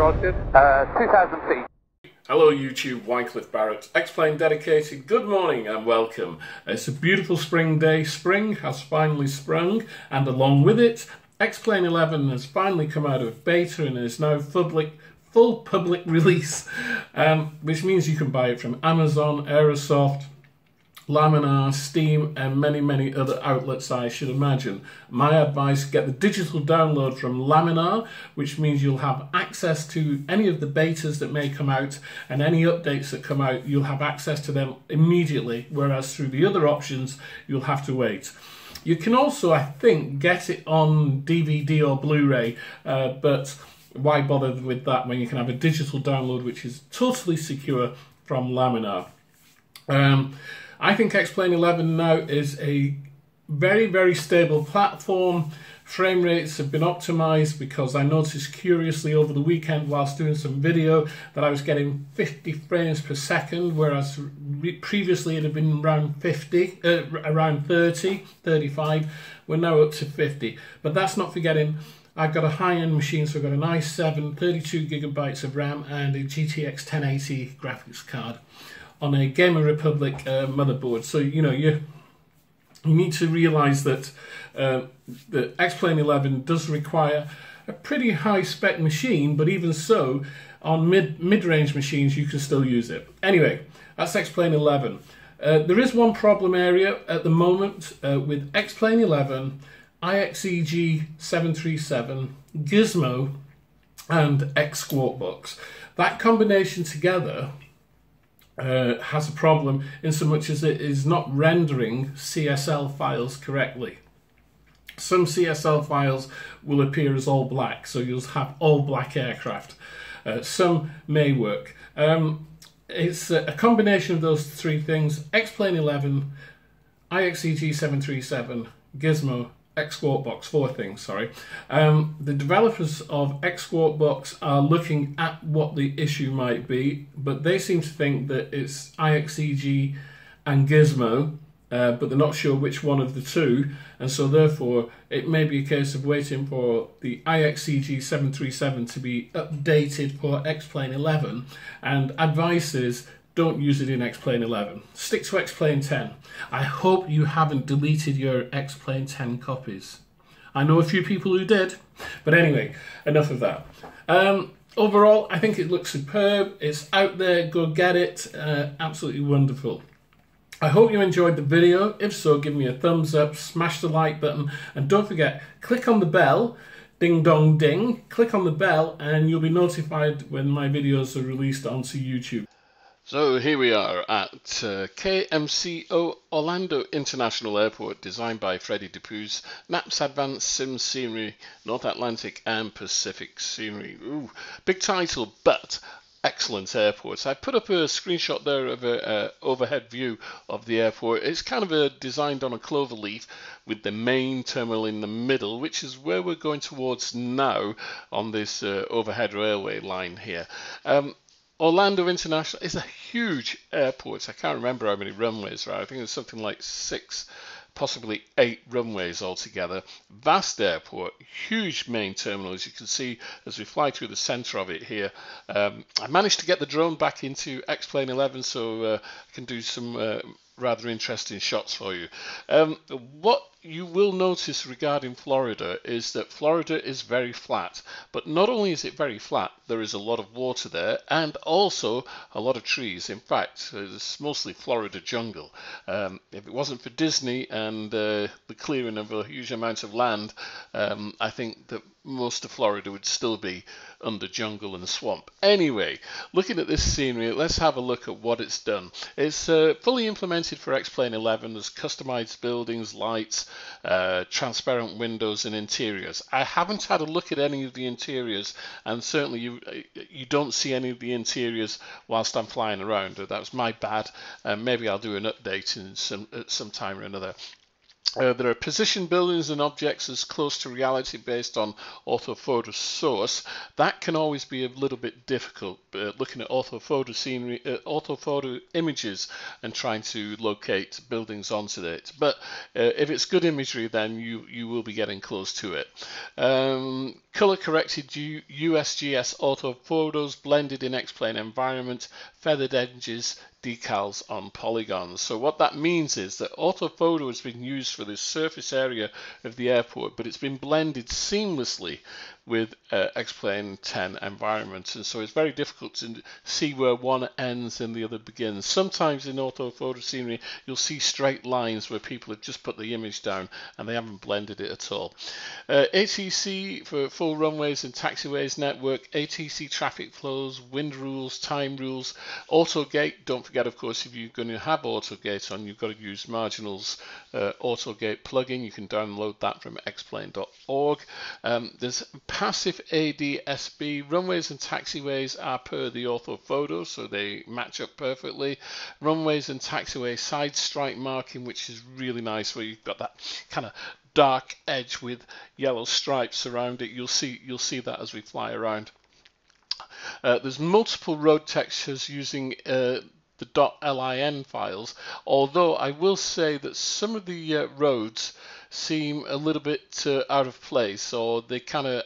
Roger. 2,000 feet. Hello YouTube, Wycliffe Barrett, Xplane dedicated. Good morning and welcome. It's a beautiful spring day. Spring has finally sprung, and along with it, Xplane 11 has finally come out of beta and is now full public release, which means you can buy it from Amazon, Aerosoft, Laminar, Steam, and many other outlets, I should imagine. My advice, get the digital download from Laminar, which means you'll have access to any of the betas that may come out, and any updates that come out, you'll have access to them immediately, whereas through the other options, you'll have to wait. You can also, I think, get it on DVD or Blu-ray, but why bother with that when you can have a digital download which is totally secure from Laminar. I think Xplane 11 now is a very stable platform. Frame rates have been optimized because I noticed curiously over the weekend whilst doing some video that I was getting 50 frames per second, whereas previously it had been around 50, around 30, 35. We're now up to 50. But that's not forgetting I've got a high-end machine, so I've got an i7, 32 gigabytes of RAM and a GTX 1080 graphics card on a Gamer Republic motherboard. So you need to realize that the Xplane 11 does require a pretty high spec machine, but even so, on mid-range machines you can still use it. Anyway, that's Xplane 11. There is one problem area at the moment with Xplane 11, IXEG 737, Gizmo, and X Squawk Box. That combination together has a problem in so much as it is not rendering CSL files correctly. Some CSL files will appear as all black, so you'll have all black aircraft. Some may work. It's a combination of those three things: Xplane 11, IXEG 737, Gizmo, X Squawk Box, four things, sorry. The developers of X Squawk Box are looking at what the issue might be, but they seem to think that it's IXEG and Gizmo, but they're not sure which one of the two, and so therefore it may be a case of waiting for the IXEG 737 to be updated for Xplane 11, and advice is don't use it in Xplane 11. Stick to Xplane 10. I hope you haven't deleted your Xplane 10 copies. I know a few people who did, but anyway, enough of that. Overall, I think it looks superb. It's out there, go get it. Absolutely wonderful. I hope you enjoyed the video. If so, give me a thumbs up, smash the like button, and don't forget, click on the bell. Ding dong ding. Click on the bell and you'll be notified when my videos are released onto YouTube. So here we are at KMCO Orlando International Airport, designed by Freddy De Pues, NAPS Advanced Sim Scenery, North Atlantic and Pacific Scenery. Ooh, big title, but excellent airport. I put up a screenshot there of an overhead view of the airport. It's kind of designed on a clover leaf with the main terminal in the middle, which is where we're going towards now on this overhead railway line here. Orlando International is a huge airport. I can't remember how many runways there are. I think there's something like 6, possibly 8 runways altogether. Vast airport, huge main terminal, as you can see as we fly through the center of it here. I managed to get the drone back into Xplane 11, so I can do some rather interesting shots for you. What you will notice regarding Florida is that Florida is very flat, but not only is it very flat, there is a lot of water there and also a lot of trees. In fact, it's mostly Florida jungle. If it wasn't for Disney and the clearing of a huge amount of land, I think that most of Florida would still be under jungle and swamp. Anyway, looking at this scenery, let's have a look at what it's done. It's fully implemented for Xplane 11. There's customized buildings, lights, transparent windows and interiors. I haven't had a look at any of the interiors, and certainly you don't see any of the interiors whilst I'm flying around. That was my bad. Maybe I'll do an update at some time or another. There are position buildings and objects as close to reality based on orthophoto source. That can always be a little bit difficult, looking at orthophoto scenery, orthophoto images and trying to locate buildings onto it. But if it's good imagery, then you will be getting close to it. color corrected USGS auto photos, blended in Xplane environment, feathered edges, decals on polygons. So what that means is that autophoto has been used for this surface area of the airport, but it's been blended seamlessly with Xplane 10 environments, and so it's very difficult to see where one ends and the other begins. Sometimes in autophoto scenery you'll see straight lines where people have just put the image down and they haven't blended it at all. ATC for full runways and taxiways network, ATC traffic flows, wind rules, time rules, AutoGate. Don't forget, of course, if you're going to have AutoGate on, you've got to use Marginal's AutoGate plugin. You can download that from xplane.org. There's passive ADSB. Runways and taxiways are per the orthophoto, so they match up perfectly. Runways and taxiway side stripe marking, which is really nice, where you've got that kind of dark edge with yellow stripes around it. You'll see that as we fly around. There's multiple road textures using the .lin files, although I will say that some of the roads seem a little bit out of place, or they kind of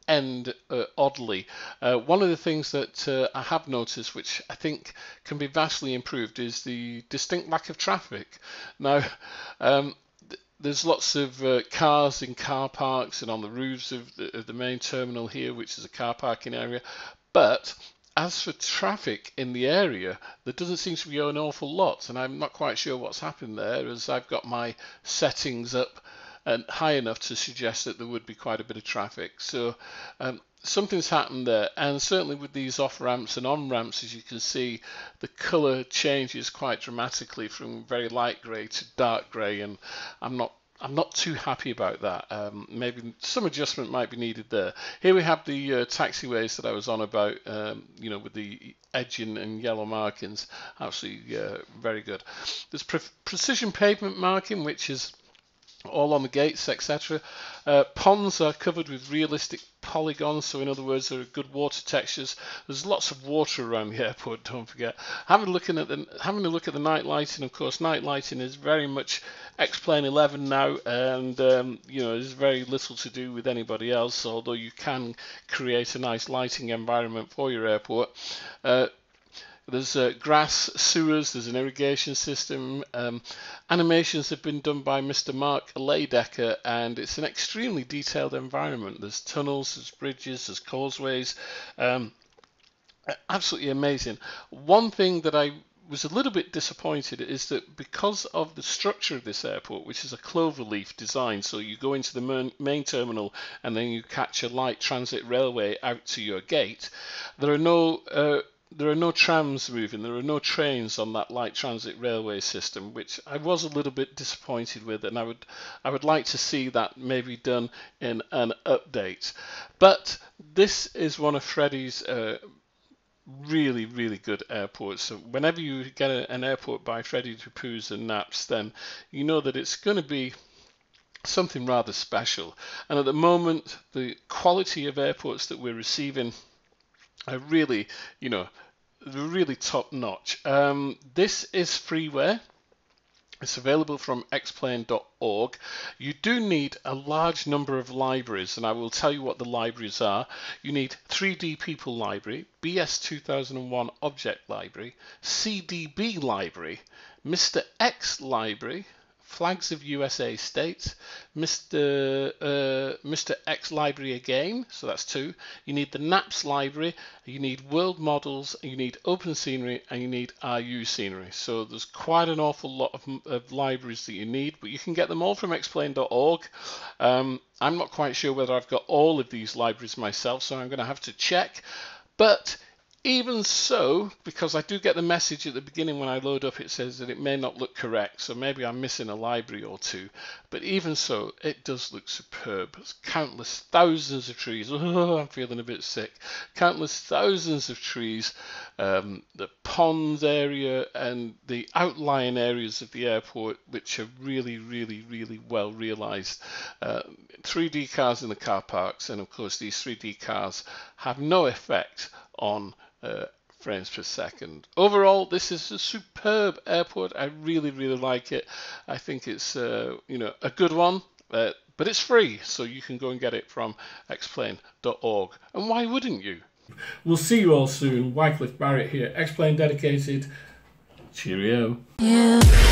end oddly. One of the things that I have noticed, which I think can be vastly improved, is the distinct lack of traffic. Now, there's lots of cars in car parks and on the roofs of the main terminal here, which is a car parking area, but as for traffic in the area, there doesn't seem to be an awful lot, and I'm not quite sure what's happened there, as I've got my settings up and high enough to suggest that there would be quite a bit of traffic. So something's happened there, and certainly with these off ramps and on ramps, as you can see, the color changes quite dramatically from very light grey to dark grey, and I'm not too happy about that. Maybe some adjustment might be needed there. Here we have the taxiways that I was on about, with the edging and yellow markings. Absolutely very good. There's precision pavement marking, which is all on the gates, etc. Ponds are covered with realistic polygons, so in other words, there are good water textures. There's lots of water around the airport, don't forget. Having a look at the night lighting, of course, night lighting is very much Xplane 11 now, and there's very little to do with anybody else, although you can create a nice lighting environment for your airport. There's grass, sewers, there's an irrigation system. Animations have been done by Mr. Mark Leidecker, and it's an extremely detailed environment. There's tunnels, there's bridges, there's causeways. Absolutely amazing. One thing that I was a little bit disappointed is that because of the structure of this airport, which is a cloverleaf design, so you go into the main terminal and then you catch a light transit railway out to your gate, there are no trams moving, there are no trains on that light transit railway system, which I was a little bit disappointed with, and I would like to see that maybe done in an update. But this is one of Freddy's really, really good airports. So whenever you get an airport by Freddy De Pues and Naps, then you know that it's going to be something rather special. And at the moment, the quality of airports that we're receiving are really, really top notch. This is freeware. It's available from xplane.org. You do need a large number of libraries, and I will tell you what the libraries are. You need 3D People Library, BS 2001 Object Library, CDB Library, Mr. X Library, Flags of USA States, Mr. X Library again, so that's 2. You need the NAPS Library, you need World Models, you need Open Scenery, and you need RU Scenery. So there's quite an awful lot of libraries that you need, but you can get them all from xplane.org. I'm not quite sure whether I've got all of these libraries myself, so I'm going to have to check. But even so, because I do get the message at the beginning when I load up, it says that it may not look correct, so maybe I'm missing a library or two, but even so, it does look superb. There's countless thousands of trees. Oh, I'm feeling a bit sick. Countless thousands of trees, the ponds area and the outlying areas of the airport, which are really, really, really well realized. 3D cars in the car parks, and of course these 3D cars have no effect on frames per second. Overall, this is a superb airport. I really, really like it. I think it's a good one. But it's free, so you can go and get it from xplane.org. And why wouldn't you? We'll see you all soon. Wycliffe Barrett here, Xplane Dedicated. Cheerio. Yeah.